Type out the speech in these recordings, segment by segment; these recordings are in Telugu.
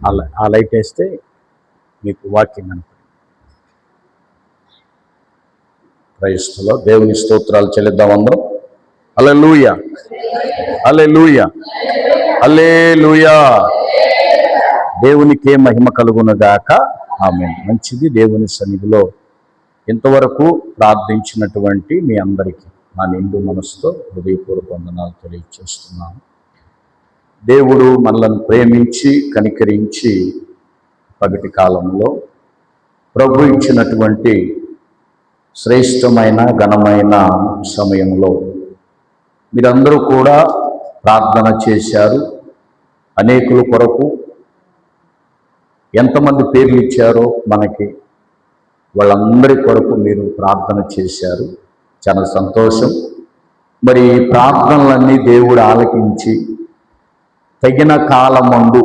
ఆ లైట్ వేస్తే మీకు వాక్యం కనపడుతుంది. క్రైస్తవులో దేవుని స్తోత్రాలు చెల్లిద్దాం అందరం. హల్లెలూయా, హల్లెలూయా, హల్లెలూయా. దేవునికే మహిమ కలుగునుగాక. ఆమేన్. మంచిది. దేవుని సన్నిధిలో ఇంతవరకు ప్రార్థించినటువంటి మీ అందరికీ నా నిండు మనసుతో హృదయపూర్వక వందనాలు తెలియజేస్తున్నాను. దేవుడు మనలను ప్రేమించి కనికరించి పగటి కాలంలో ప్రభు ఇచ్చినటువంటి శ్రేష్టమైన ఘనమైన సమయంలో మీరందరూ కూడా ప్రార్థన చేశారు. అనేకుల కొరకు ఎంతమంది పేర్లు ఇచ్చారో మనకి వాళ్ళందరి కొరకు మీరు ప్రార్థన చేశారు. చాలా సంతోషం. మరి ఈ ప్రార్థనలన్నీ దేవుడు ఆలకించి తగిన కాలమందు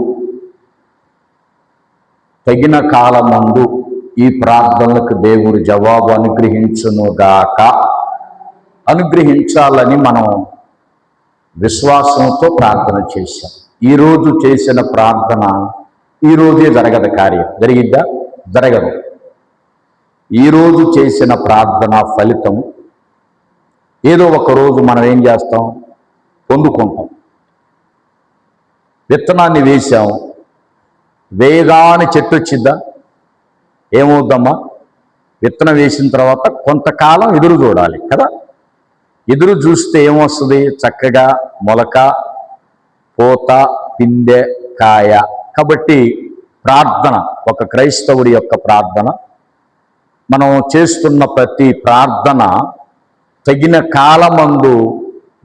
ఈ ప్రార్థనలకు దేవుడు జవాబు అనుగ్రహించాలని మనం విశ్వాసంతో ప్రార్థన చేశాం. ఈరోజు చేసిన ప్రార్థన ఈరోజే జరగదు. కార్యం జరిగిద్దా? జరగదు. ఈరోజు చేసిన ప్రార్థన ఫలితం ఏదో ఒక రోజు మనం ఏం చేస్తాం? పొందుకుంటాం. విత్తనాన్ని వేసాం, వేయగానే చెట్టు వచ్చిద్దా? ఏమవుద్దమ్మా? విత్తనం వేసిన తర్వాత కొంతకాలం ఎదురు చూడాలి కదా. ఎదురు చూస్తే ఏమొస్తుంది? చక్కగా మొలక, పూత, పిందె, కాయ. కాబట్టి ప్రార్థన, ఒక క్రైస్తవుడి యొక్క ప్రార్థన, మనం చేస్తున్న ప్రతి ప్రార్థన తగిన కాలమందు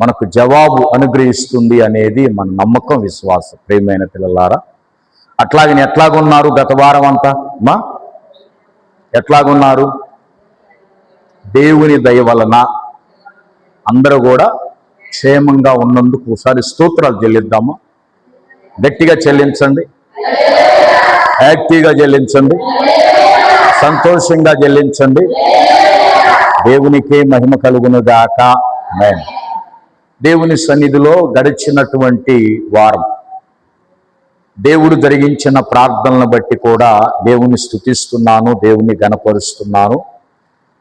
మనకు జవాబు అనుగ్రహిస్తుంది అనేది మన నమ్మకం, విశ్వాసం. ప్రియమైన పిల్లలారా, అట్లాగని ఎట్లాగున్నారు గత వారం అంతా? ఎట్లాగున్నారు? దేవుని దయ వలన అందరూ కూడా క్షేమంగా ఉన్నందుకు ఒకసారి స్తోత్రాలు చెల్లిద్దామా? గట్టిగా చెల్లించండి, యాక్టివ్గా చెల్లించండి, సంతోషంగా చెల్లించండి. దేవునికే మహిమ కలుగునుగాక. ఆమేన్. దేవుని సన్నిధిలో గడిచినటువంటి వారం దేవుడు జరిగించిన ప్రార్థనలను బట్టి కూడా దేవుని స్తుతిస్తున్నాను, దేవుని గణపరుస్తున్నాను.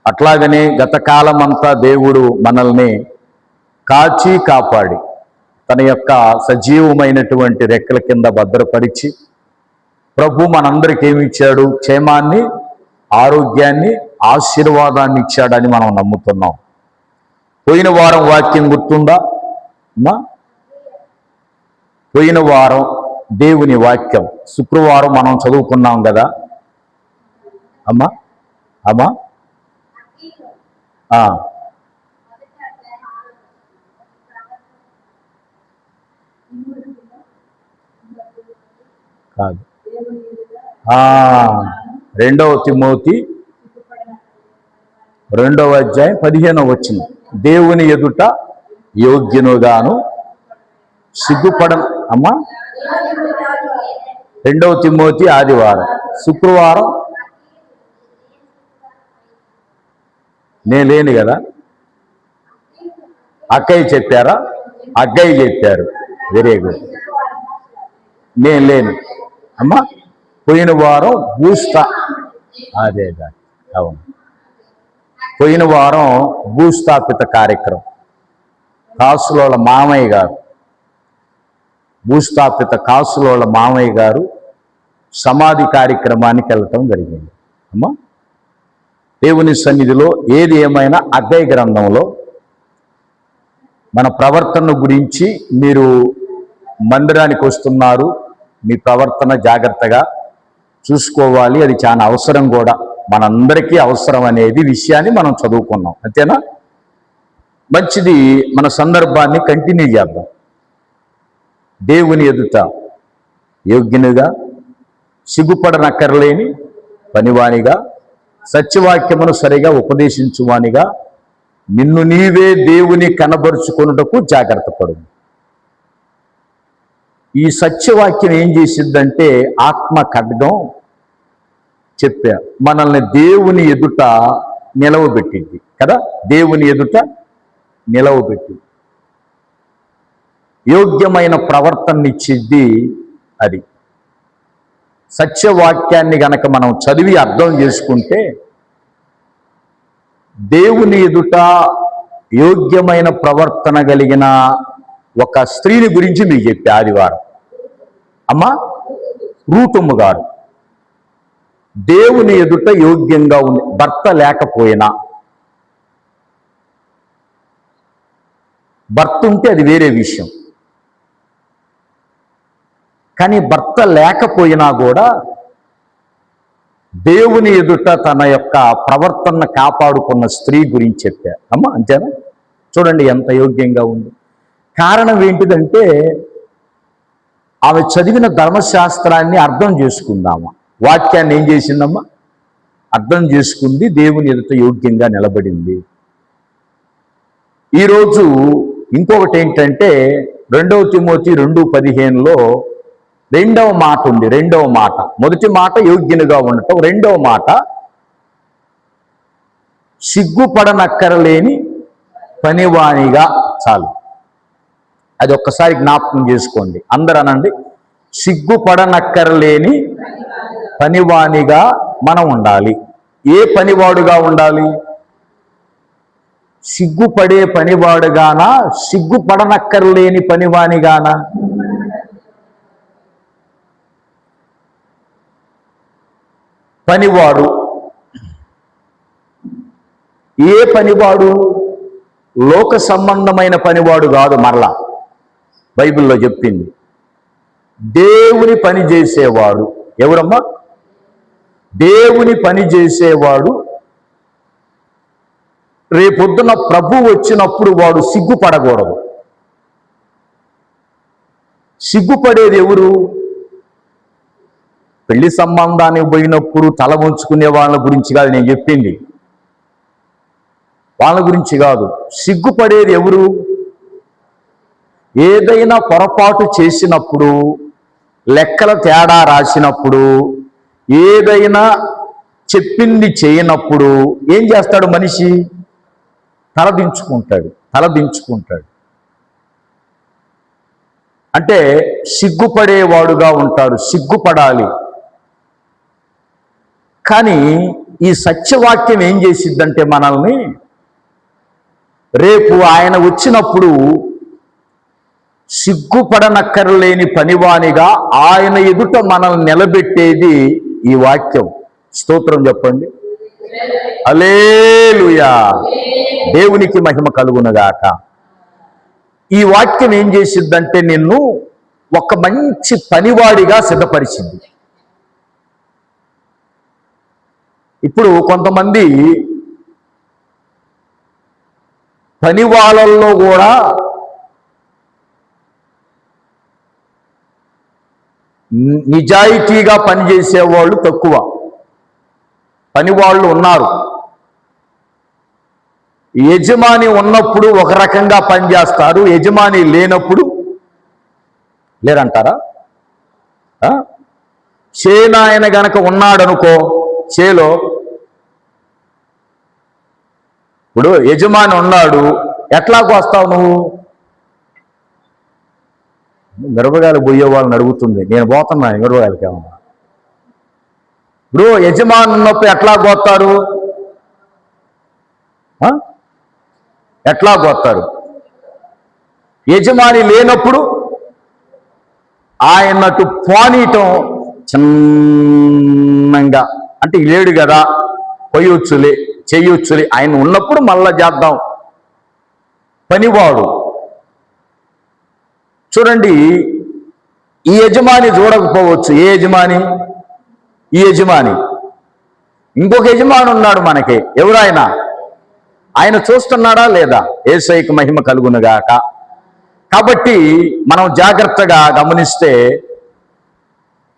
అట్లాగనే గతకాలం అంతా దేవుడు మనల్ని కాచి కాపాడి తన యొక్క సజీవమైనటువంటి రెక్కల కింద భద్రపరిచి ప్రభు మనందరికీ ఏమి ఇచ్చాడు? క్షేమాన్ని, ఆరోగ్యాన్ని, ఆశీర్వాదాన్ని ఇచ్చాడని మనం నమ్ముతున్నాం. పోయిన వారం వాక్యం గుర్తుందా అమ్మా? పోయిన వారం దేవుని వాక్యం శుక్రవారం మనం చదువుకున్నాం కదా అమ్మా. కాదు, 2వ తిమోతి 2వ అధ్యాయం 15వ వచనం. దేవుని ఎదుట యోగ్యునుగాను సిగ్గుపడను. అమ్మా, 2వ తిమోతి ఆదివారం. శుక్రవారం నేను లేను కదా. అక్కయ్య చెప్పారా? అక్కయ్య చెప్పారు. Very good. నేను లేను అమ్మా. పోయిన వారం అదే అవును, పోయిన వారం భూస్థాపిత కార్యక్రమం. కాసులోళ్ళ మామయ్య గారు, భూస్థాపిత కాసులోళ్ళ మామయ్య గారు సమాధి కార్యక్రమానికి వెళ్ళటం జరిగింది అమ్మా. దేవుని సన్నిధిలో ఏది ఏమైనా అధ్యాయ గ్రంథంలో మన ప్రవర్తన గురించి, మీరు మందిరానికి వస్తున్నారు, మీ ప్రవర్తన జాగ్రత్తగా చూసుకోవాలి, అది చాలా అవసరం కూడా, మనందరికీ అవసరం అనేది విషయాన్ని మనం చదువుకున్నాం. అంతేనా? మంచిది. మన సందర్భాన్ని కంటిన్యూ చేద్దాం. దేవుని ఎదుట యోగ్యునిగా, సిగ్గుపడనక్కర్లేని పనివానిగా, సత్యవాక్యమును సరిగా ఉపదేశించువానిగా, నిన్ను నీవే దేవుని కనబరుచుకొనుటకు జాగ్రత్త పడు. ఈ సత్యవాక్యం ఏం చేసిద్దంటే ఆత్మ ఖడ్గం చెప్పా, మనల్ని దేవుని ఎదుట నిలవబెట్టింది కదా. దేవుని ఎదుట నిలవబెట్టింది, యోగ్యమైన ప్రవర్తననిచ్చిద్ది. అది సత్యవాక్యాన్ని గనక మనం చదివి అర్థం చేసుకుంటే దేవుని ఎదుట యోగ్యమైన ప్రవర్తన కలిగిన ఒక స్త్రీని గురించి మీకు చెప్పే ఆదివారం. అమ్మా రూతమ్మ గారు దేవుని ఎదుట యోగ్యంగా ఉంది. భర్త లేకపోయినా, భర్త ఉంటే అది వేరే విషయం, కానీ భర్త లేకపోయినా కూడా దేవుని ఎదుట తన యొక్క ప్రవర్తన కాపాడుకున్న స్త్రీ గురించి చెప్పారు. అమ్మా అంతేనా? చూడండి ఎంత యోగ్యంగా ఉంది. కారణం ఏంటిదంటే ఆమె చదివిన ధర్మశాస్త్రాన్ని అర్థం చేసుకుందామా, వాక్యాన్ని ఏం చేసిందమ్మా, అర్థం చేసుకుంది, దేవుని ఎదుట యోగ్యంగా నిలబడింది. ఈరోజు ఇంకొకటి ఏంటంటే 2 తిమోతి 2:15లో రెండవ మాట ఉంది. రెండవ మాట, మొదటి మాట యోగ్యునిగా ఉండటం, రెండవ మాట సిగ్గుపడనక్కరలేని పనివానిగా. చాలు, అది ఒక్కసారి జ్ఞాపకం చేసుకోండి. అందరూ అనండి, సిగ్గుపడనక్కరలేని పనివానిగా మనం ఉండాలి. ఏ పనివాడుగా ఉండాలి? సిగ్గుపడే పనివాడుగానా, సిగ్గుపడనక్కర్లేని పనివానిగానా? పనివాడు ఏ పనివాడు? లోక సంబంధమైన పనివాడు కాదు. మరలా బైబిల్లో చెప్పింది దేవుని పని చేసేవాడు. ఎవరమ్మా? దేవుని పని చేసేవాడు. రేపొద్దున ప్రభు వచ్చినప్పుడు వాడు సిగ్గుపడకూడదు. సిగ్గుపడేది ఎవరు? పెళ్లి సంబంధానికి పోయినప్పుడు తల వంచుకునే వాళ్ళ గురించి కాదు నేను చెప్పింది, వాళ్ళ గురించి కాదు. సిగ్గుపడేది ఎవరు? ఏదైనా పొరపాటు చేసినప్పుడు, లెక్కల తేడా రాసినప్పుడు, ఏదైనా చెప్పింది చేయనప్పుడు ఏం చేస్తాడు మనిషి? తలదించుకుంటాడు. అంటే సిగ్గుపడేవాడుగా ఉంటాడు. సిగ్గుపడాలి. కానీ ఈ సత్యవాక్యం ఏం చేసిద్దంటే మనల్ని రేపు ఆయన వచ్చినప్పుడు సిగ్గుపడనక్కర్లేని పనివానిగా ఆయన ఎదుట మనల్ని నిలబెట్టేది ఈ వాక్యం. స్తోత్రం చెప్పండి. హల్లెలూయా, దేవునికి మహిమ కలుగునుగాక. ఈ వాక్యం ఏం చేసిద్దంటే నిన్ను ఒక మంచి పనివాడిగా సిద్ధపరిచింది. ఇప్పుడు కొంతమంది పని వాళ్ళల్లో కూడా నిజాయితీగా పనిచేసేవాళ్ళు తక్కువ. పనివాళ్ళు ఉన్నారు. యజమాని ఉన్నప్పుడు ఒక రకంగా పనిచేస్తారు, యజమాని లేనప్పుడు లేరంటారా? చేనాయన గనక ఉన్నాడనుకో, చేలో ఇప్పుడు యజమాని ఉన్నాడు, ఎట్లాగూ వస్తావు నువ్వు? మిరపకాయలు పోయే వాళ్ళని అడుగుతుంది, నేను పోతున్నా మిరపకాయలకి ఏమన్నా. ఇప్పుడు యజమాని ఉన్నప్పుడు ఎట్లా పోతారు? ఎట్లా పోతారు? యజమాని లేనప్పుడు ఆయనటు పోనీయటం చిన్నంగా, అంటే లేడు కదా పోయొచ్చులే చెయ్యొచ్చులే, ఆయన ఉన్నప్పుడు మళ్ళా చేద్దాం. పనివాడు చూడండి, ఈ యజమాని చూడకపోవచ్చు. ఏ యజమాని? ఈ యజమాని. ఇంకొక యజమాని ఉన్నాడు మనకి. ఎవరాయన? ఆయన చూస్తున్నాడా లేదా? యేసయ్యకు మహిమ కలుగునుగాక. కాబట్టి మనం జాగ్రత్తగా గమనిస్తే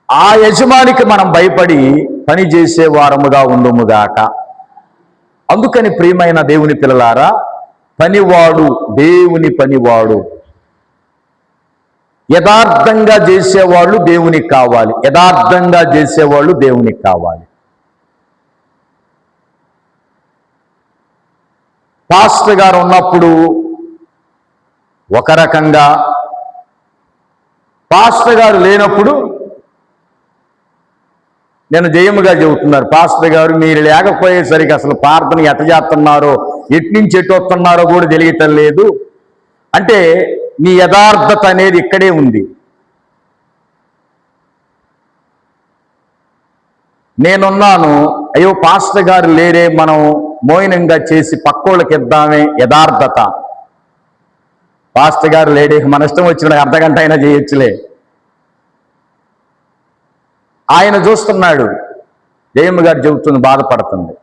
ఆ యజమానికి మనం భయపడి పని చేసే వారముగా ఉండుముగాక. అందుకని ప్రియమైన దేవుని పిల్లలారా, పనివాడు, దేవుని పనివాడు, యథార్థంగా చేసేవాళ్ళు దేవునికి కావాలి. యథార్థంగా చేసేవాళ్ళు దేవునికి కావాలి. పాస్టర్ గారు ఉన్నప్పుడు ఒక రకంగా, పాస్టర్ గారు లేనప్పుడు నేను జయముగా చెబుతున్నారు, పాస్టర్ గారు మీరు లేకపోయేసరికి అసలు ప్రార్థన ఎట్ట చేస్తున్నారో ఎట్నుంచి ఎటు వస్తున్నారో కూడా తెలియటం లేదు అంటే నీ యథార్థత అనేది ఇక్కడే ఉంది. నేనున్నాను, అయ్యో పాస్టర్ గారు లేరే, మనం మౌనంగా చేసి పక్కోళ్ళకి ఇద్దామే, యథార్థత. పాస్టర్ గారు లేడే, మన ఇష్టం వచ్చిన అర్ధగంట అయినా చేయొచ్చులే. ఆయన చూస్తున్నాడు, జయమ్మ గారు చెబుతుంది, బాధపడుతుంది.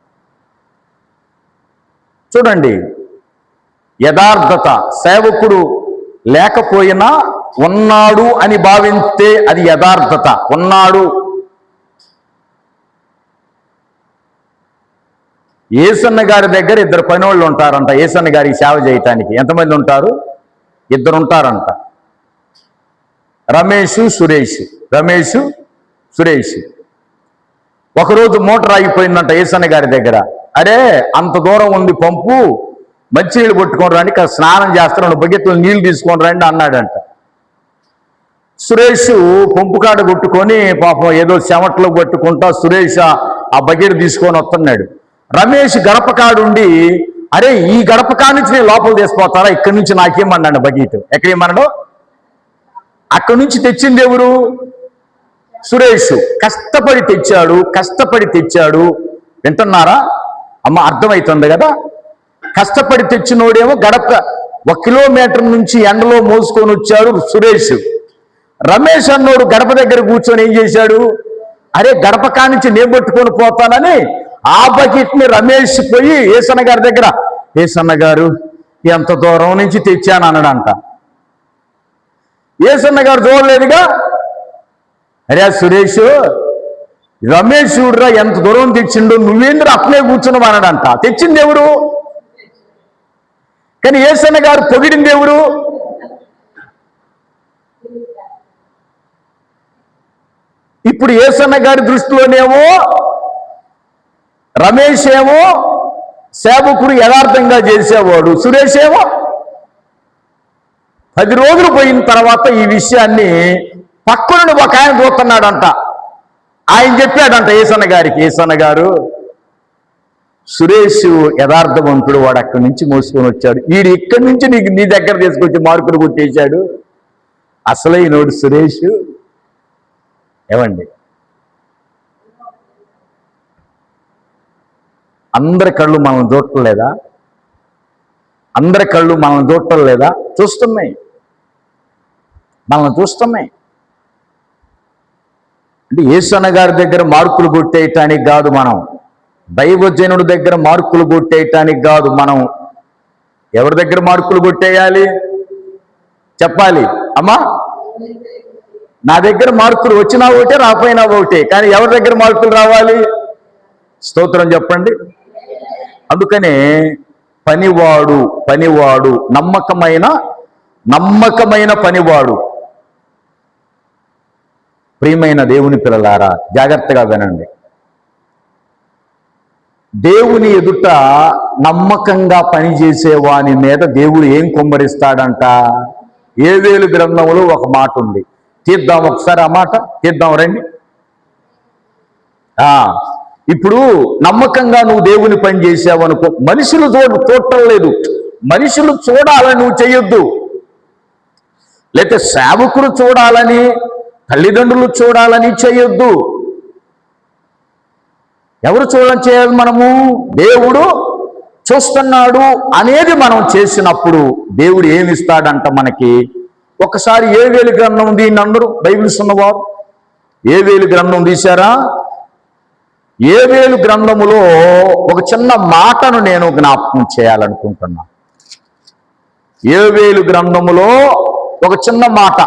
చూడండి, యథార్థత. సేవకుడు లేకపోయినా ఉన్నాడు అని భావిస్తే అది యథార్థత. ఉన్నాడు. ఏసన్న గారి దగ్గర ఇద్దరు పనోళ్ళు ఉంటారంట, ఏసన్న గారికి సేవ చేయటానికి. ఎంతమంది ఉంటారు? ఇద్దరు ఉంటారంట, రమేష్ సురేష్. ఒకరోజు మోటార్ ఆగిపోయిందంట ఏసన్న గారి దగ్గర. అరే అంత దూరం ఉంది పంపు, మంచినీళ్ళు కొట్టుకొని రండి, స్నానం చేస్తాను, బకెట్లు నీళ్లు తీసుకొని రండి అన్నాడంట. సురేష్ పంపు కాడ కొట్టుకొని పాపం ఏదో చెమట్లో కొట్టుకుంటా సురేష్ ఆ బకెట్ తీసుకొని వస్తున్నాడు. రమేష్ గడపకాడుండి, అరే ఈ గడపకా నుంచి నేను లోపల తీసిపోతారా, ఇక్కడి నుంచి నాకేమన్నాడు బకెట్. ఎక్కడేమన్నాడు? అక్కడి నుంచి తెచ్చింది ఎవరు? సురేష్. కష్టపడి తెచ్చాడు. వింటున్నారా అమ్మ? అర్థమవుతుంది కదా? కష్టపడి తెచ్చినోడేమో గడప 1 కిలోమీటర్ నుంచి ఎండలో మోసుకొని వచ్చాడు సురేష్. రమేష్ అన్నోడు గడప దగ్గర కూర్చొని ఏం చేశాడు? అరే గడపకా నుంచి నేను పట్టుకొని పోతానని ఆ బకెట్ని రమేష్ పోయి ఏసన్న గారి దగ్గర, ఏసన్న గారు ఎంత దూరం నుంచి తెచ్చాను అన్నాడంట. ఏసన్న గారు చూడలేదుగా. అరే సురేష్, రమేష్ చూడరా ఎంత దూరం తెచ్చిండు, నువ్వేంద్ర అట్లే కూర్చున్నావు అన్నాడంట. తెచ్చింది ఎవరు? కానీ ఏసన్న గారు పొగిడింది ఎవరు? ఇప్పుడు ఏసన్న గారి దృష్టిలోనేమో రమేష్ ఏమో సేవకుడు యథార్థంగా చేసేవాడు, సురేష్ ఏమో 10 రోజులు పోయిన తర్వాత ఈ విషయాన్ని పక్కన ఒక ఆయన చూస్తున్నాడంట. ఆయన చెప్పాడంట ఏసన్న గారికి, ఏసన్న గారు సురేష్ యథార్థవంతుడు, వాడు అక్కడి నుంచి మోసుకొని వచ్చాడు, వీడు ఇక్కడి నుంచి నీ దగ్గర తీసుకొచ్చి మార్కులు కొట్టేశాడు, అసలైనోడు సురేష్. ఏమండి, అందరి కళ్ళు మనం చూడటం లేదా? అందరి కళ్ళు మనం చూడటం లేదా? చూస్తున్నాయి, మనల్ని చూస్తున్నాయి. అంటే ఏసన్న గారి దగ్గర మార్కులు కొట్టేయటానికి కాదు, మనం దైవజనుడి దగ్గర మార్కులు కొట్టేయటానికి కాదు, మనం ఎవరి దగ్గర మార్కులు కొట్టేయాలి చెప్పాలి అమ్మా? నా దగ్గర మార్కులు వచ్చినా ఒకటే, రాపోయినా ఒకటే, కానీ ఎవరి దగ్గర మార్కులు రావాలి? స్తోత్రం చెప్పండి. అందుకనే పనివాడు నమ్మకమైన పనివాడు. ప్రియమైన దేవుని పిల్లలారా, జాగ్రత్తగా వినండి. దేవుని ఎదుట నమ్మకంగా పనిచేసే వాని మీద దేవుడు ఏం కుమ్మరిస్తాడంట? యోవేలు గ్రంథంలో ఒక మాట ఉంది, తీద్దాం ఒకసారి ఆ మాట, తీద్దాం రండి. ఇప్పుడు నమ్మకంగా నువ్వు దేవుని పని చేసావు అనుకో, మనుషులు చూడటం లేదు, మనుషులు చూడాలని నువ్వు చేయొద్దు, లేకపోతే సేవకులు చూడాలని, తల్లిదండ్రులు చూడాలని చేయొద్దు. ఎవరు చూడాలని చేయాలి? మనము దేవుడు చూస్తున్నాడు అనేది మనం చేసినప్పుడు దేవుడు ఏమిస్తాడంట మనకి? ఒకసారి యోవేలు గ్రంథం, దీన్ని అందరూ బైబిల్స్ ఉన్నవారు యోవేలు గ్రంథం తీశారా? యోవేలు గ్రంథములో ఒక చిన్న మాటను నేను జ్ఞాపకం చేయాలనుకుంటున్నా. యోవేలు గ్రంథములో ఒక చిన్న మాట,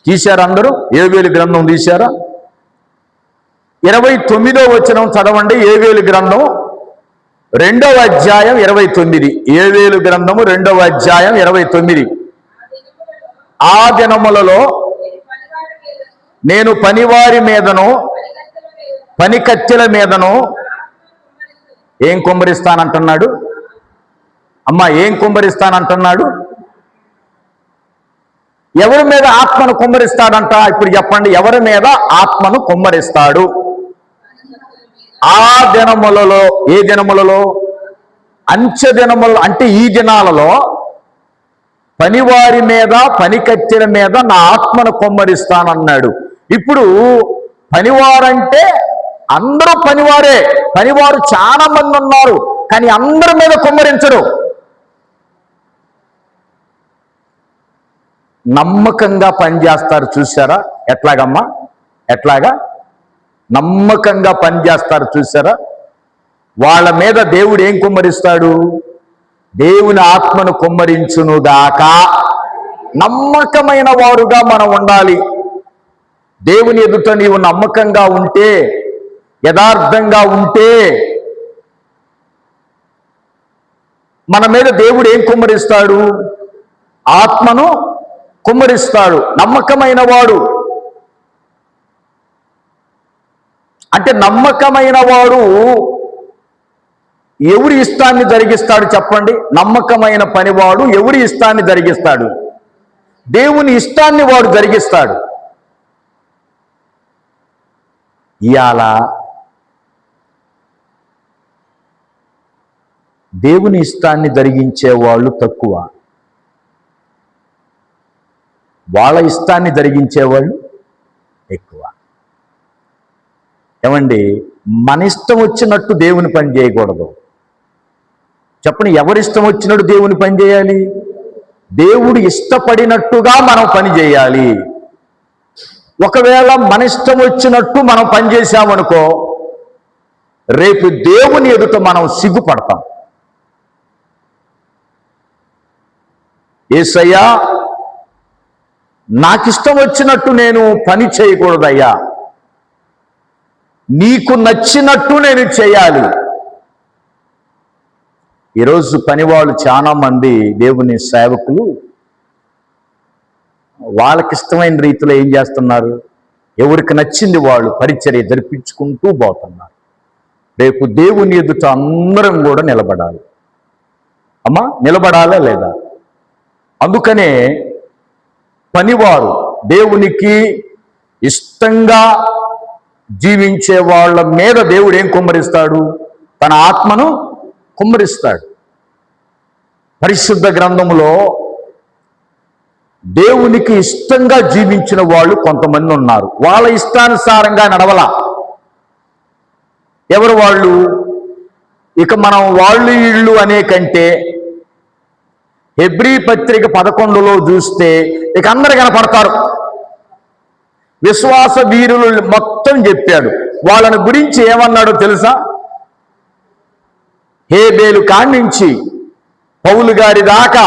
తీశారా అందరూ? యోవేలు గ్రంథం తీశారా? 29వ వచనం చదవండి. యోవేలు గ్రంథం 2వ అధ్యాయం 29. యోవేలు గ్రంథము 2వ అధ్యాయం 29. ఆ దినములలో నేను పనివారి మీదను పనికత్తెల మీదను ఏం కుమ్మరిస్తానంటున్నాడు? అమ్మా, ఏం కుమ్మరిస్తానంటున్నాడు? ఎవరి మీద ఆత్మను కుమ్మరిస్తాడంట? ఇప్పుడు చెప్పండి, ఎవరి మీద ఆత్మను కుమ్మరిస్తాడు? ఆ దినములలో. ఏ దినములలో? అంచె దినములు, అంటే ఈ దినాలలో పనివారి మీద, పనికత్తెల మీద నా ఆత్మను కుమ్మరిస్తానన్నాడు. ఇప్పుడు పనివారంటే అందరూ పనివారే. పనివారు చాలా మంది ఉన్నారు, కానీ అందరి మీద కుమ్మరించరు. నమ్మకంగా పనిచేస్తారు, చూసారా? ఎట్లాగమ్మా? ఎట్లాగా నమ్మకంగా పనిచేస్తారు, చూసారా? వాళ్ళ మీద దేవుడు ఏం కుమ్మరిస్తాడు? దేవుని ఆత్మను కుమ్మరించునుగాక. నమ్మకమైన వారుగా మనం ఉండాలి. దేవుని ఎదుట నీవు నమ్మకంగా ఉంటే, యథార్థంగా ఉంటే, మన మీద దేవుడు ఏం కుమ్మరిస్తాడు? ఆత్మను కుమ్మరిస్తాడు. నమ్మకమైన వాడు అంటే, నమ్మకమైన వాడు ఎవరి ఇష్టాన్ని జరిగిస్తాడు చెప్పండి? నమ్మకమైన పనివాడు ఎవరి ఇష్టాన్ని జరిగిస్తాడు? దేవుని ఇష్టాన్ని వాడు జరిగిస్తాడు. ఇయాల దేవుని ఇష్టాన్ని జరిగించే వాళ్ళు తక్కువ, వాళ్ళ ఇష్టాన్ని జరిగించేవాళ్ళు ఎక్కువ. ఏమండి, మన ఇష్టం వచ్చినట్టు దేవుని పని చేయకూడదు. చెప్పండి, ఎవరిష్టం వచ్చినట్టు దేవుని పని చేయాలి? దేవుడు ఇష్టపడినట్టుగా మనం పని చేయాలి. ఒకవేళ మన ఇష్టం వచ్చినట్టు మనం పని చేశామనుకో, రేపు దేవుని ఎదుట మనం సిగ్గుపడతాం. యేసయ్యా, నాకిష్టం వచ్చినట్టు నేను పని చేయకూడదయ్యా, నీకు నచ్చినట్టు నేను చేయాలి. ఈరోజు పనివాళ్ళు చాలా మంది, దేవుని సేవకులు వాళ్ళకిష్టమైన రీతిలో ఏం చేస్తున్నారు? ఎవరికి నచ్చింది వాళ్ళు పరిచర్య జరిపించుకుంటూ పోతున్నారు. రేపు దేవుని ఎదుట అందరం కూడా నిలబడాలి. అమ్మా, నిలబడాలా లేదా? అందుకనే పనివారు దేవునికి ఇష్టంగా జీవించే వాళ్ళ మీద దేవుడు ఏం కుమ్మరిస్తాడు? తన ఆత్మను కుమ్మరిస్తాడు. పరిశుద్ధ గ్రంథములో దేవునికి ఇష్టంగా జీవించిన వాళ్ళు కొంతమంది ఉన్నారు. వాళ్ళ ఇష్టానుసారంగా నడవల. ఎవరు వాళ్ళు? ఇక మనం వాళ్ళు వీళ్ళు అనే కంటే హెబ్రీ పత్రిక 11లో చూస్తే ఇక అందరు కనపడతారు. విశ్వాస వీరులు మొత్తం చెప్పాడు. వాళ్ళని గురించి ఏమన్నాడో తెలుసా? హేబేలు కానించి పౌలు గారి దాకా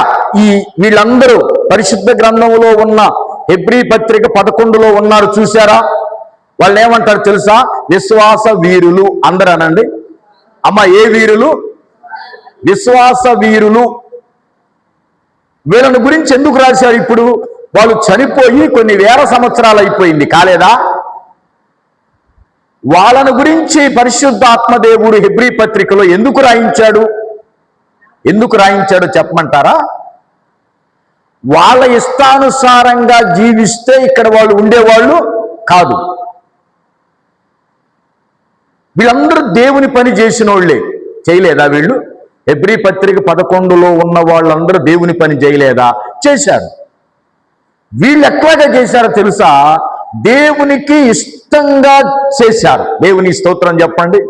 వీళ్ళందరూ పరిశుద్ధ గ్రంథంలో ఉన్న హెబ్రీ పత్రిక 11లో ఉన్నారు, చూసారా? వాళ్ళు ఏమంటారు తెలుసా? విశ్వాస వీరులు. అందరూ అనండి అమ్మ, ఏ వీరులు? విశ్వాస వీరులు. వీళ్ళని గురించి ఎందుకు రాశారు? ఇప్పుడు వాళ్ళు చనిపోయి కొన్ని వేల సంవత్సరాలు అయిపోయింది, కాలేదా? వాళ్ళని గురించి పరిశుద్ధాత్మదేవుడు హెబ్రీ పత్రికలో ఎందుకు రాయించాడు? ఎందుకు రాయించాడో చెప్పమంటారా? వాళ్ళ ఇష్టానుసారంగా జీవిస్తే ఇక్కడ వాళ్ళు ఉండేవాళ్ళు కాదు. వీళ్ళందరూ దేవుని పని చేసిన వాళ్ళే. చేయలేదా వీళ్ళు? హెబ్రీ పత్రిక 11లో ఉన్న వాళ్ళందరూ దేవుని పని చేయలేదా? చేశారు. వీళ్ళు ఎట్లాగా చేశారో తెలుసా? దేవునికి ఇష్టంగా చేశారు. దేవుని స్తోత్రం చెప్పండి.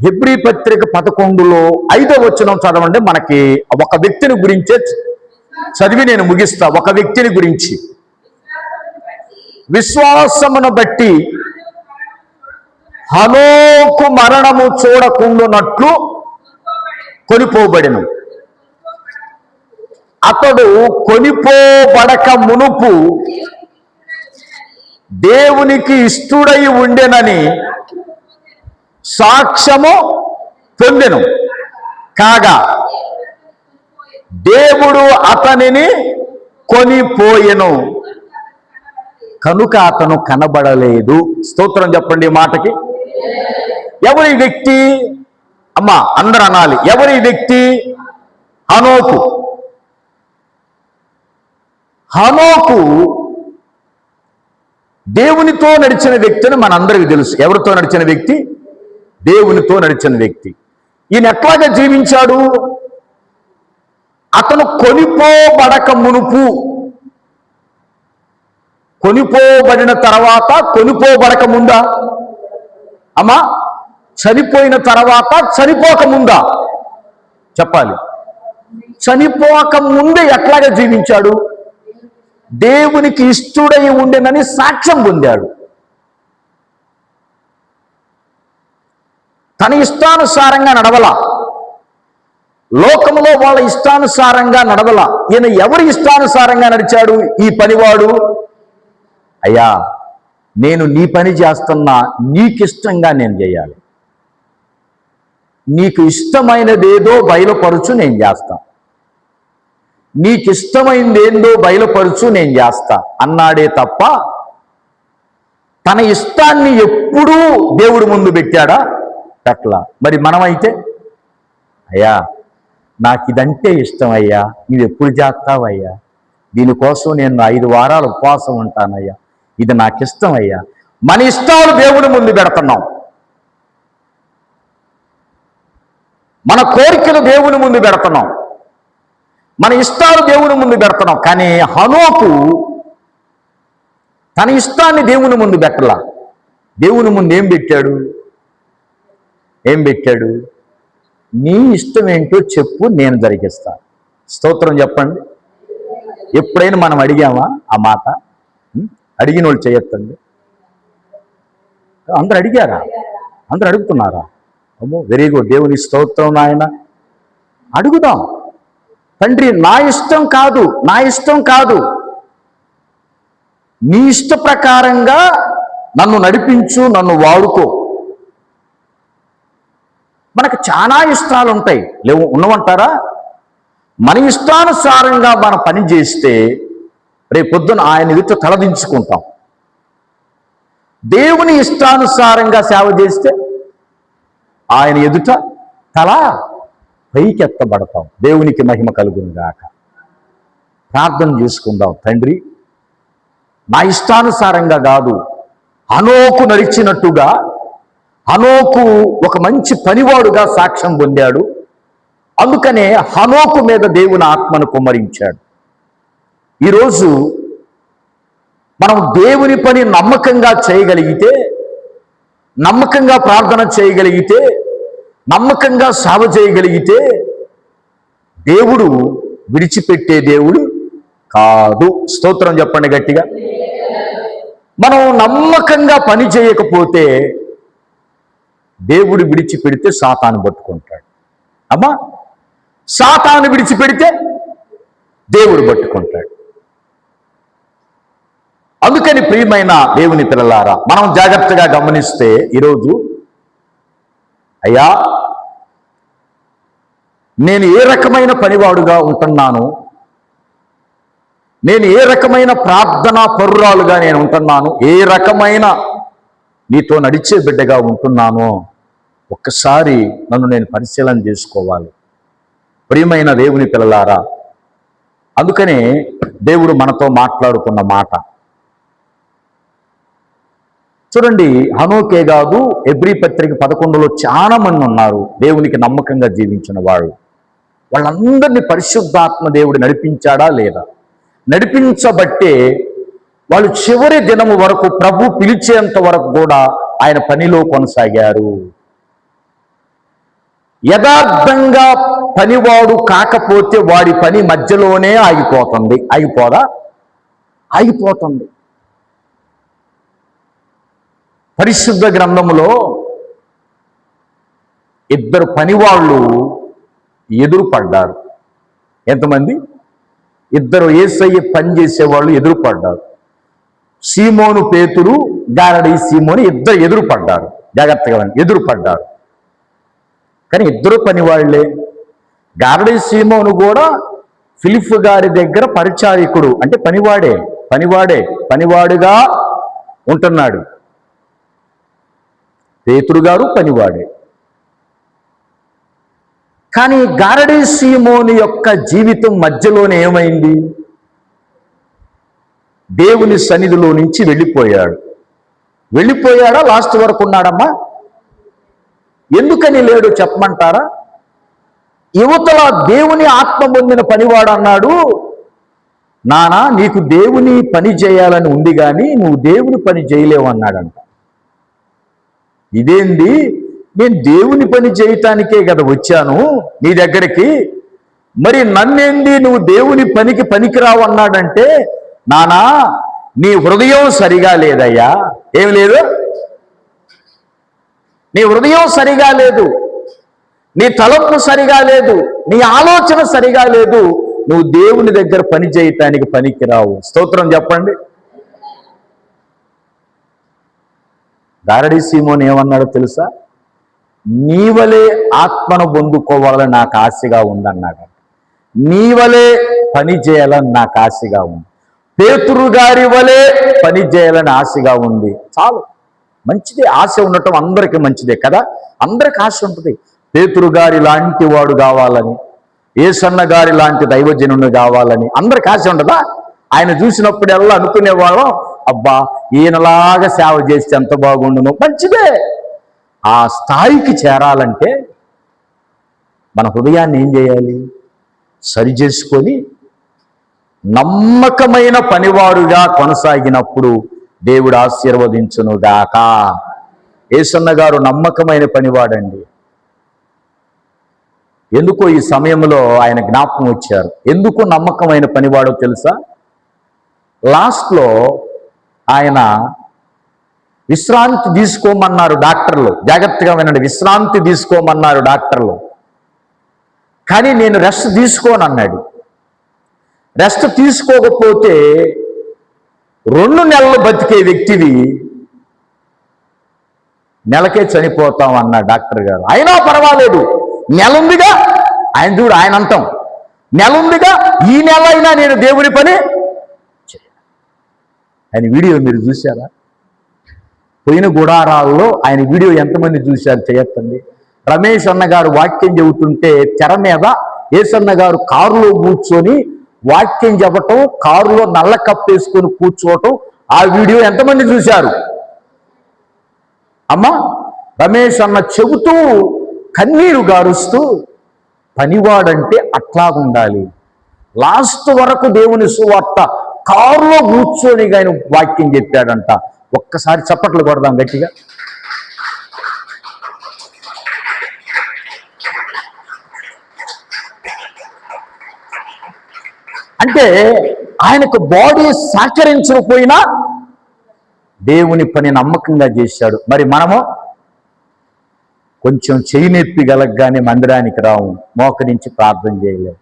హెబ్రీ పత్రిక 11లో 5వ వచనం చదవండి. మనకి ఒక వ్యక్తిని గురించే చదివి నేను ముగిస్తా. ఒక వ్యక్తిని గురించి, విశ్వాసమును బట్టి హనోకు మరణము చూడకుండునట్లు కొనిపోబడెను. అతడు కొనిపోబడక మునుపు దేవునికి ఇష్టుడై ఉండెనని సాక్ష్యము పొందెను. కాగా దేవుడు అతనిని కొనిపోయెను, కనుక అతను కనబడలేదు. స్తోత్రం చెప్పండి ఈ మాటకి. ఎవరి వ్యక్తి? అమ్మా, అందరూ అనాలి. ఎవరి వ్యక్తి? హనోకు. హనోకు దేవునితో నడిచిన వ్యక్తిని మనందరికీ తెలుసు. ఎవరితో నడిచిన వ్యక్తి? దేవునితో నడిచిన వ్యక్తి. ఈయన ఎట్లాగా జీవించాడు? అతను కొనిపోబడక మునుపు, కొనిపోబడిన తర్వాత, కొనిపోబడక ముందా అమ్మా? చనిపోయిన తర్వాత, చనిపోక ముందా? చెప్పాలి. చనిపోక ముందే ఎట్లాగా జీవించాడు? దేవునికి ఇష్టుడై ఉండేనని సాక్ష్యం పొందాడు. తన ఇష్టానుసారంగా నడవల, లోకములో వాళ్ళ ఇష్టానుసారంగా నడవల. ఈయన ఎవరి ఇష్టానుసారంగా నడిచాడు? ఈ పనివాడు, అయ్యా నేను నీ పని చేస్తున్నా, నీకిష్టంగా నేను చేయాలి, నీకు ఇష్టమైనదేదో బయలుపరచు, నేను చేస్తా, నీకిష్టమైంది ఏందో బయలుపరచు, నేను చేస్తా అన్నాడే తప్ప తన ఇష్టాన్ని ఎప్పుడూ దేవుడి ముందు పెట్టాడా? పెట్టలా. మరి మనమైతే, అయ్యా నాకు ఇదంటే ఇష్టం అయ్యా, నువ్వు ఎప్పుడు చేస్తావయ్యా, దీనికోసం నేను 5 వారాలు ఉపవాసం ఉంటానయ్యా, ఇది నాకు ఇష్టం అయ్యా. మన ఇష్టాలు దేవుడి ముందు పెడుతున్నాం, మన కోరికలు దేవుని ముందు పెడుతున్నాం, మన ఇష్టాలు దేవుని ముందు పెడుతున్నాం. కానీ హనోకు తన ఇష్టాన్ని దేవుని ముందు పెట్టలా. దేవుని ముందు ఏం పెట్టాడు? నీ ఇష్టం ఏంటో చెప్పు, నేను జరిగిస్తా. స్తోత్రం చెప్పండి. ఎప్పుడైనా మనం అడిగామా ఆ మాట? అడిగిన వాళ్ళు చేయొద్దండి. అందరు అడిగారా? అందరు అడుగుతున్నారా? అమ్మో, వెరీ గుడ్. దేవుని స్తోత్రం నాయన. అడుగుదాం. తండ్రి నా ఇష్టం కాదు, నీ ఇష్ట ప్రకారంగా నన్ను నడిపించు, నన్ను వాడుకో. మనకు చాలా ఇష్టాలు ఉంటాయి, లేవు ఉన్నవంటారా? మన ఇష్టానుసారంగా మన పని చేస్తే రేపొద్దున ఆయన ఎదుట తలదించుకుంటాం. దేవుని ఇష్టానుసారంగా సేవ చేస్తే ఆయన ఎదుట తల పైకెత్తబడతాం. దేవునికి మహిమ కలుగును గాక. ప్రార్థన చేసుకుందాం. తండ్రి, నా ఇష్టానుసారంగా కాదు, హనోకు నడిచినట్టుగా, హనోకు ఒక మంచి పనివాడుగా సాక్ష్యం పొందాడు. అందుకనే హనోకు మీద దేవుని ఆత్మను కుమ్మరించాడు. ఈరోజు మనం దేవుని పని నమ్మకంగా చేయగలిగితే, నమ్మకంగా ప్రార్థన చేయగలిగితే, నమ్మకంగా సేవ చేయగలిగితే, దేవుడు విడిచిపెట్టే దేవుడు కాదు. స్తోత్రం చెప్పండి గట్టిగా. మనం నమ్మకంగా పని చేయకపోతే దేవుడు విడిచిపెడితే సాతాను పట్టుకుంటాడు. అమ్మా, సాతాను విడిచిపెడితే దేవుడు పట్టుకుంటాడు. అందుకని ప్రియమైన దేవుని పిల్లలారా, మనం జాగ్రత్తగా గమనిస్తే ఈరోజు, అయ్యా నేను ఏ రకమైన పనివాడుగా ఉంటున్నాను, నేను ఏ రకమైన ప్రార్థనా పరురాలుగా నేను ఉంటున్నాను, ఏ రకమైన నీతో నడిచే బిడ్డగా ఉంటున్నానో ఒక్కసారి నన్ను నేను పరిశీలన చేసుకోవాలి. ప్రియమైన దేవుని పిల్లలారా, అందుకనే దేవుడు మనతో మాట్లాడుతున్న మాట చూడండి. హనోకే కాదు, హెబ్రీ పత్రిక 11లో చాలా మంది ఉన్నారు దేవునికి నమ్మకంగా జీవించిన వాళ్ళు. వాళ్ళందరినీ పరిశుద్ధాత్మ దేవుడు నడిపించాడా లేదా? నడిపించబట్టే వాళ్ళు చివరి దినము వరకు, ప్రభు పిలిచేంత వరకు కూడా ఆయన పనిలో కొనసాగారు. యథార్థంగా పనివాడు కాకపోతే వాడి పని మధ్యలోనే ఆగిపోతుంది. ఆగిపోతుంది. పరిశుద్ధ గ్రంథములో 2 పనివాళ్ళు ఎదురుపడ్డారు. ఎంతమంది? 2 యేసయ్య పని చేసేవాళ్ళు ఎదురుపడ్డారు. సీమోను పేతురు, గారడీ సీమోను, 2 ఎదురుపడ్డారు. జాగ్రత్తగా ఎదురుపడ్డారు. కానీ 2 పనివాళ్లే. గారడీ సీమోను కూడా ఫిలిప్పు గారి దగ్గర పరిచారికుడు, అంటే పనివాడుగా ఉంటున్నాడు. పేతురు గారు పనివాడే. కానీ గారడీ సీమోను యొక్క జీవితం మధ్యలోనే ఏమైంది? దేవుని సన్నిధిలో నుంచి వెళ్ళిపోయాడా లాస్ట్ వరకు ఉన్నాడమ్మా? ఎందుకని లేడు చెప్పమంటారా? యువతల దేవుని ఆత్మ పొందిన పనివాడు అన్నాడు, నానా నీకు దేవుని పని చేయాలని ఉంది కానీ నువ్వు దేవుని పని చేయలేవు అన్నాడంట. ఇదేంది, నేను దేవుని పని చేయటానికే కదా వచ్చాను నీ దగ్గరికి, మరి నన్నేంది నువ్వు దేవుని పనికి పనికిరావు అన్నాడంటే, నానా నీ హృదయం సరిగా లేదయ్యా. ఏం లేదు? నీ హృదయం సరిగా లేదు, నీ తలంపు సరిగా లేదు, నీ ఆలోచన సరిగా లేదు, నువ్వు దేవుని దగ్గర పని చేయటానికి పనికిరావు. స్తోత్రం చెప్పండి. గారడీ సీమోన్ ఏమన్నాడో తెలుసా? నీవలే ఆత్మను పొందుకోవాలని నాకు ఆశగా ఉందన్నాడు. నీవలే పని చేయాలని నాకు ఆశగా ఉంది. పేతురు గారి వలే పని చేయాలని ఆశగా ఉంది. చాలు, మంచిదే. ఆశ ఉండటం అందరికీ మంచిదే కదా. అందరికి ఆశ ఉంటుంది. పేతురు గారి లాంటి వాడు కావాలని, యేసన్న గారి లాంటి దైవజనుడు కావాలని అందరికి ఆశ ఉండదా? ఆయన చూసినప్పుడల్లా అనుకునేవాళ్ళం, అబ్బా ఈయనలాగా సేవ చేస్తే ఎంత బాగుండును. మంచిదే. ఆ స్థాయికి చేరాలంటే మన హృదయాన్ని ఏం చేయాలి? సరి చేసుకొని నమ్మకమైన పనివారుగా కొనసాగినప్పుడు దేవుడు ఆశీర్వదించును గాక. యేసన్న గారు నమ్మకమైన పనివాడండి. ఎందుకో ఈ సమయంలో ఆయన జ్ఞాపకం వచ్చారు. ఎందుకు నమ్మకమైన పనివాడో తెలుసా? లాస్ట్లో ఆయన విశ్రాంతి తీసుకోమన్నారు డాక్టర్లు. జాగ్రత్తగా వినండి, విశ్రాంతి తీసుకోమన్నారు డాక్టర్లు. కానీ నేను రెస్ట్ తీసుకోనన్నాడు. రెస్ట్ తీసుకోకపోతే 2 నెలలు బతికే వ్యక్తివి నెలకే చనిపోతాం అన్నాడు డాక్టర్ గారు. అయినా పర్వాలేదు, నెల ఉందిగా. ఆయన చూడు, ఆయన అంటాం నెల ఉందిగా, ఈ నెల అయినా నేను దేవుని పని చేయాలి. ఆయన వీడియో మీరు చూశారా? పోయిన గుడారాల్లో ఆయన వీడియో ఎంతమంది చూశారు? చేయొద్దండి. రమేష్ అన్న గారు వాక్యం చెబుతుంటే తెర మీద యేసన్న గారు కారులో కూర్చొని వాక్యం చెప్పటం, కారులో నల్ల కప్పేసుకొని కూర్చోవటం, ఆ వీడియో ఎంతమంది చూశారు? అమ్మా, రమేష్ అన్న చెబుతూ కన్నీరు గారుస్తూ, పనివాడంటే అట్లాగుండాలి. లాస్ట్ వరకు దేవుని సువార్త కారులో కూర్చొని ఆయన వాక్యం చెప్పాడంట. ఒక్కసారి చప్పట్లు కొడదాం గట్టిగా. అంటే ఆయనకు బాడీ సహకరించకపోయినా దేవుని పని నమ్మకంగా చేశాడు. మరి మనము కొంచెం చెయ్యి నొప్పి గలగ్గానే మందిరానికి రాము, మోకరించి ప్రార్థన చేయలేము,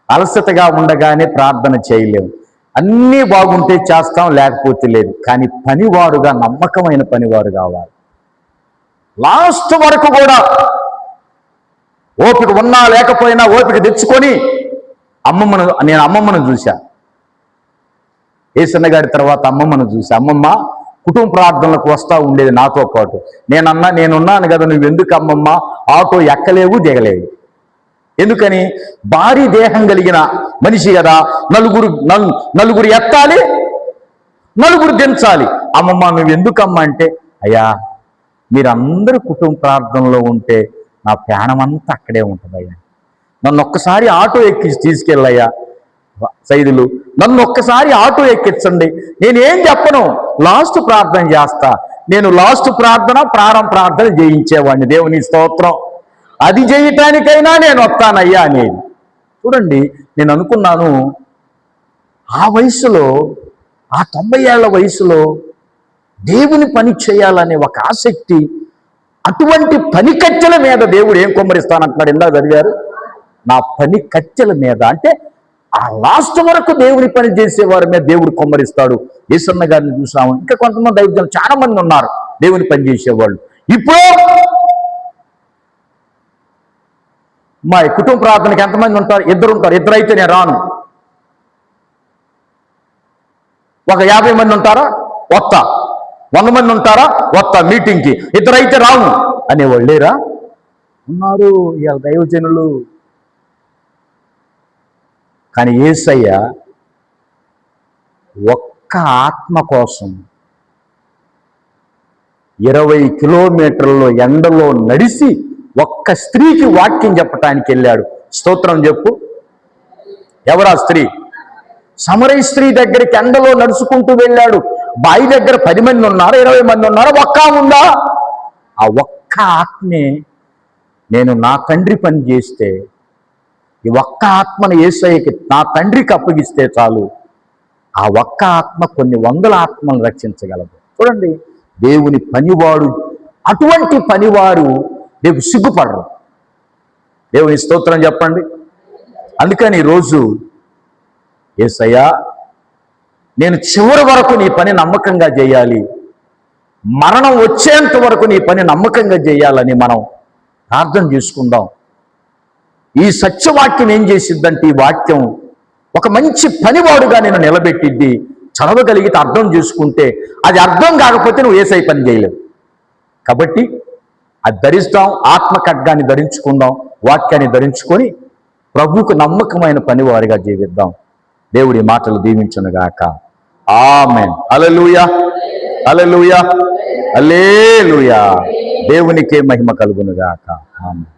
అలసటగా ఉండగానే ప్రార్థన చేయలేము. అన్నీ బాగుంటే చేస్తాం, లేకపోతే లేదు. కానీ పనివారుగా, నమ్మకమైన పనివారు కావాలి. లాస్ట్ వరకు కూడా ఓపిక ఉన్నా లేకపోయినా ఓపిక తెచ్చుకొని నేను అమ్మమ్మను చూశా. యేసన్న గారి తర్వాత అమ్మమ్మను చూశా. అమ్మమ్మ కుటుంబ ప్రార్థనలకు వస్తూ ఉండేది నాతో పాటు. నేనున్నాను కదా, నువ్వు ఎందుకు అమ్మమ్మ ఆటో ఎక్కలేవు దిగలేవు? ఎందుకని? భారీ దేహం కలిగిన మనిషి కదా, నలుగురు ఎత్తాలి, నలుగురు దించాలి. అమ్మమ్మ నువ్వు ఎందుకమ్మా అంటే, అయ్యా మీరందరూ కుటుంబ ప్రార్థనలో ఉంటే నా ప్రాణమంతా అక్కడే ఉంటుందయ్యా. నన్ను ఒక్కసారి ఆటో ఎక్కించి తీసుకెళ్ళయ్యా సైదులు, నన్ను ఒక్కసారి ఆటో ఎక్కించండి. నేనేం చెప్పను, లాస్ట్ ప్రార్థన చేస్తా. నేను లాస్ట్ ప్రార్థన, ప్రారంభ చేయించేవాడిని. దేవుని స్తోత్రం. అది చేయటానికైనా నేను వస్తానయ్యా అనేది. చూడండి, నేను అనుకున్నాను ఆ వయసులో, ఆ 90 ఏళ్ల వయసులో దేవుని పని చేయాలనే ఒక ఆసక్తి, అటువంటి పని కట్టెల మీద దేవుడు ఏం కుమ్మరిస్తానంటున్నాడు? ఇందా చదివారు, నా పని కట్టెల మీద. అంటే ఆ లాస్ట్ వరకు దేవుని పని చేసేవారి మీద దేవుడు కుమ్మరిస్తాడు. యేసన్న గారిని చూసాము, ఇంకా కొంతమంది దైవజనులు చాలా మంది ఉన్నారు దేవుని పని చేసేవాళ్ళు. ఇప్పుడు మా కుటుంబ ప్రార్థనకి ఎంతమంది ఉంటారు? 2 ఉంటారు. 2 అయితే నేను రాను. ఒక 50 మంది ఉంటారా? వస్తా. 100 మంది ఉంటారా? వస్తా మీటింగ్కి. 2 అయితే రాను అనేవాళ్ళు లేరా? ఉన్నారు ఇవాళ దైవజనులు. కానీ యేసయ్య ఒక్క ఒక్క ఆత్మ కోసం 20 కిలోమీటర్ల ఎండలో నడిచి ఒక్క స్త్రీకి వాక్యం చెప్పటానికి వెళ్ళాడు. స్తోత్రం చెప్పు. ఎవరా స్త్రీ? సమరయ స్త్రీ దగ్గరికి ఎండలో నడుచుకుంటూ వెళ్ళాడు. బావి దగ్గర 10 మంది ఉన్నారు, 20 మంది ఉన్నారు, ఒక్క ఉందా? ఆ ఒక్క ఆత్మే నేను నా తండ్రి పని చేస్తే, ఈ ఒక్క ఆత్మను యేసయ్యకి నా తండ్రికి అప్పగిస్తే చాలు, ఆ ఒక్క ఆత్మ కొన్ని 100 ఆత్మలను రక్షించగలదు. చూడండి, దేవుని పనివాడు, అటువంటి పనివారు రేపు సిగ్గుపడరు. దేవుని స్తోత్రం చెప్పండి. అందుకని ఈరోజు యేసయ్యా, నేను చివరి వరకు నీ పని నమ్మకంగా చేయాలి, మరణం వచ్చేంత వరకు నీ పని నమ్మకంగా చేయాలని మనం ప్రార్థన చేసుకుందాం. ఈ సత్యవాక్యం ఏం చేసిద్దంటే, ఈ వాక్యం ఒక మంచి పనివాడుగా నేను నిలబెట్టిద్ది. చదవగలిగితే అర్థం చేసుకుంటే, అది అర్థం కాకపోతే నువ్వు యేసయ్య పని చేయలేవు. కాబట్టి అది ధరిస్తాం, ఆత్మ ఖడ్గాన్ని ధరించుకుందాం, వాక్యాన్ని ధరించుకొని ప్రభువుకు నమ్మకమైన పనివారిగా జీవిద్దాం. దేవుడి మాటలు దీవించునుగాక. ఆమేన్. హల్లెలూయా, హల్లెలూయా, హల్లెలూయా. దేవునికే మహిమ కలుగునుగాక. ఆమేన్.